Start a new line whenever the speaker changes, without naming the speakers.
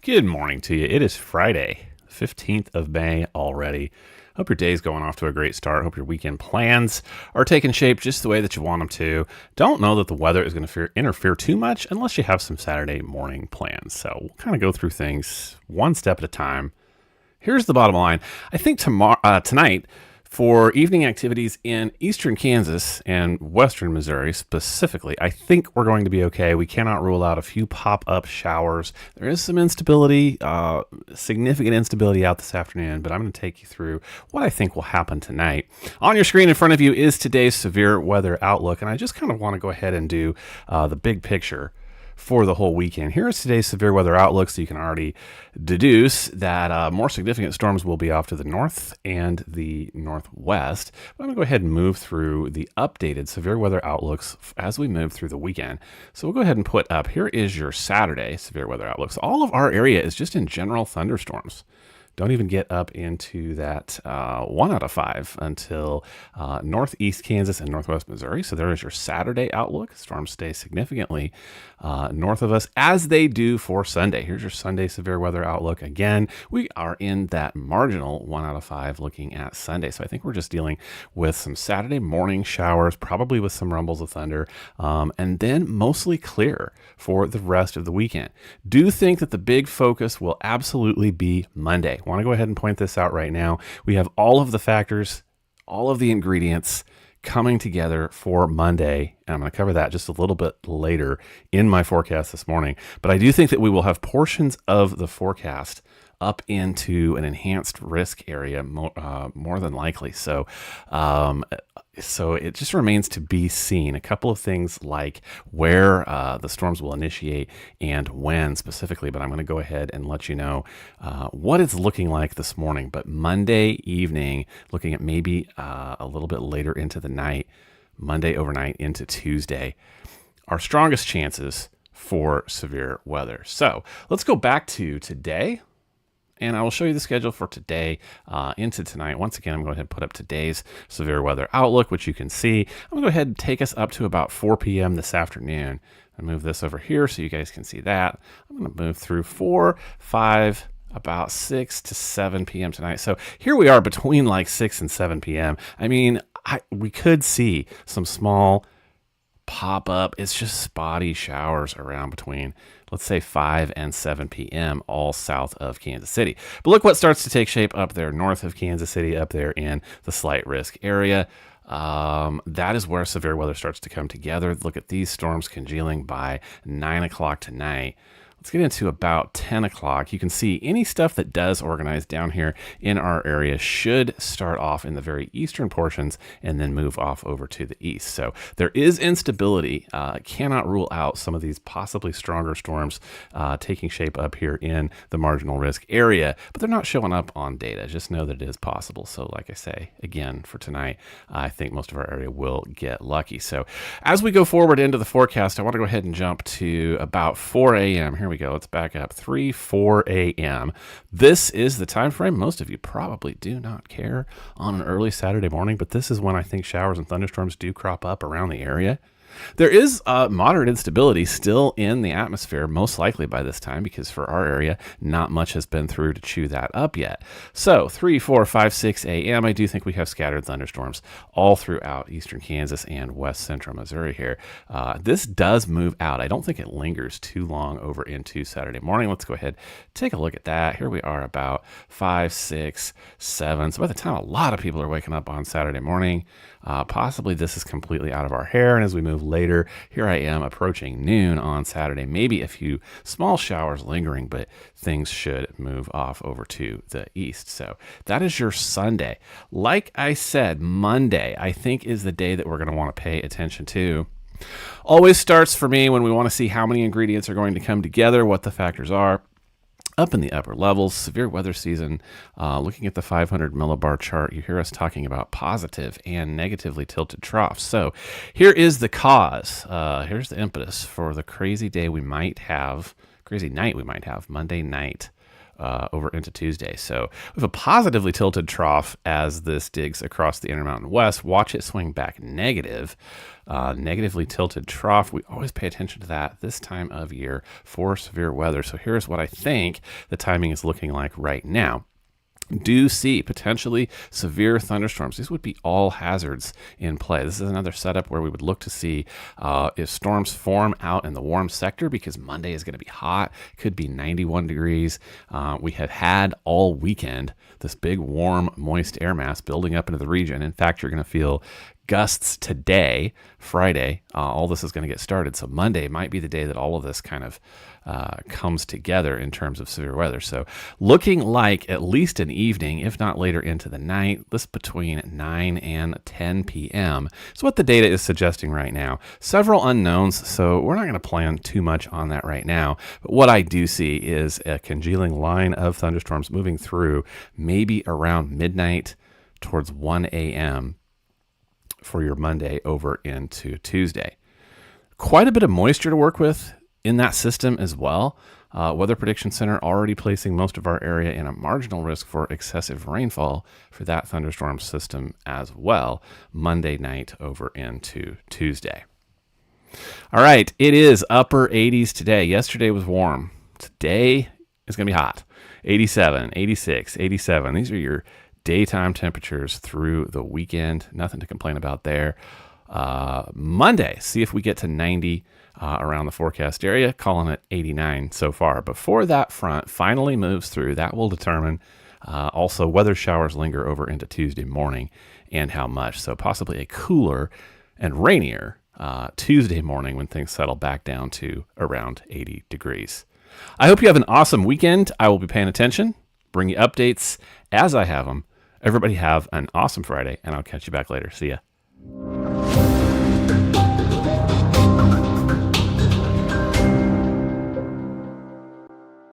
Good morning to you. It is Friday, 15th of May already. Hope your day's going off to a great start. Hope your weekend plans are taking shape just the way that you want them to. Don't know that the weather is going to interfere too much unless you have some Saturday morning plans. So we'll kind of go through things one step at a time. Here's the bottom line. I think tonight, for evening activities in eastern Kansas and western Missouri specifically, I think we're going to be okay. We cannot rule out a few pop-up showers. There is some instability, significant instability out this afternoon, but I'm going to take you through what I think will happen tonight. On your screen in front of you is today's severe weather outlook, and I just kind of want to go ahead and do the big picture for the whole weekend. Here is today's severe weather outlook, so you can already deduce that more significant storms will be off to the north and the northwest. But I'm going to go ahead and move through the updated severe weather outlooks as we move through the weekend. So we'll go ahead and put up, here is your Saturday severe weather outlook. So all of our area is just in general thunderstorms. Don't even get up into that 1 out of 5 until northeast Kansas and northwest Missouri. So there is your Saturday outlook. Storms stay significantly north of us, as they do for Sunday. Here's your Sunday severe weather outlook. Again, we are in that marginal 1 out of 5 looking at Sunday. So I think we're just dealing with some Saturday morning showers, probably with some rumbles of thunder, and then mostly clear for the rest of the weekend. Do think that the big focus will absolutely be Monday. Want to go ahead and point this out right now. We have all of the factors, all of the ingredients coming together for Monday, and I'm going to cover that just a little bit later in my forecast this morning. But I do think that we will have portions of the forecast up into an enhanced risk area more than likely. So it just remains to be seen. A couple of things like where the storms will initiate and when specifically, but I'm going to go ahead and let you know what it's looking like this morning. But Monday evening, looking at maybe a little bit later into the night, Monday overnight into Tuesday, our strongest chances for severe weather. So let's go back to today. And I will show you the schedule for today into tonight. Once again, I'm going to go ahead and put up today's severe weather outlook, which you can see. I'm going to go ahead and take us up to about 4 p.m. this afternoon. And move this over here so you guys can see that. I'm going to move through 4, 5, about 6 to 7 p.m. tonight. So here we are between like 6 and 7 p.m. I mean, we could see some small pop up. It's just spotty showers around between, let's say, 5 and 7 p.m. all south of Kansas City. But look what starts to take shape up there north of Kansas City, up there in the slight risk area. That is where severe weather starts to come together. Look at these storms congealing by 9 o'clock tonight. Let's get into about 10 o'clock. You can see any stuff that does organize down here in our area should start off in the very eastern portions and then move off over to the east. So there is instability. Cannot rule out some of these possibly stronger storms taking shape up here in the marginal risk area, but they're not showing up on data. Just know that it is possible. So like I say, again, for tonight, I think most of our area will get lucky. So as we go forward into the forecast, I want to go ahead and jump to about 4 a.m. Here we go. Let's back up. 4 a.m. This is the time frame. Most of you probably do not care on an early Saturday morning, but this is when I think showers and thunderstorms do crop up around the area. There is moderate instability still in the atmosphere, most likely by this time, because for our area, not much has been through to chew that up yet. So 3, 4, 5, 6 a.m., I do think we have scattered thunderstorms all throughout eastern Kansas and west central Missouri here. This does move out. I don't think it lingers too long over into Saturday morning. Let's go ahead, take a look at that. Here we are about 5, 6, 7. So by the time a lot of people are waking up on Saturday morning, possibly this is completely out of our hair. And as we move later, here I am approaching noon on Saturday, maybe a few small showers lingering, but things should move off over to the east. So that is your Sunday. Like I said, Monday, I think, is the day that we're going to want to pay attention to. Always starts for me when we want to see how many ingredients are going to come together, what the factors are. Up in the upper levels, severe weather season, looking at the 500 millibar chart, you hear us talking about positive and negatively tilted troughs. So here is the cause. Here's the impetus for the crazy night we might have Monday night over into Tuesday. So we have a positively tilted trough as this digs across the Intermountain West. Watch it swing back negative. Negatively tilted trough. We always pay attention to that this time of year for severe weather. So here's what I think the timing is looking like right now. Do see potentially severe thunderstorms. These would be all hazards in play. This is another setup where we would look to see if storms form out in the warm sector, because Monday is going to be hot, could be 91 degrees. We have had all weekend this big warm moist air mass building up into the region. In fact, you're going to feel gusts today, Friday. All this is going to get started. So Monday might be the day that all of this kind of comes together in terms of severe weather. So looking like at least an evening, if not later into the night, this between 9 and 10 p.m. is what the data is suggesting right now. Several unknowns, so we're not going to plan too much on that right now. But what I do see is a congealing line of thunderstorms moving through maybe around midnight towards 1 a.m. for your Monday over into Tuesday. Quite a bit of moisture to work with in that system as well. Weather Prediction Center already placing most of our area in a marginal risk for excessive rainfall for that thunderstorm system as well, Monday night over into Tuesday. All right, it is upper 80s today. Yesterday was warm. Today is going to be hot. 87, 86, 87. These are your daytime temperatures through the weekend. Nothing to complain about there. Monday, see if we get to 90 around the forecast area, calling it 89 so far. Before that front finally moves through, that will determine also whether showers linger over into Tuesday morning and how much. So possibly a cooler and rainier Tuesday morning when things settle back down to around 80 degrees. I hope you have an awesome weekend. I will be paying attention, bring you updates as I have them. Everybody have an awesome Friday, and I'll catch you back later. See ya.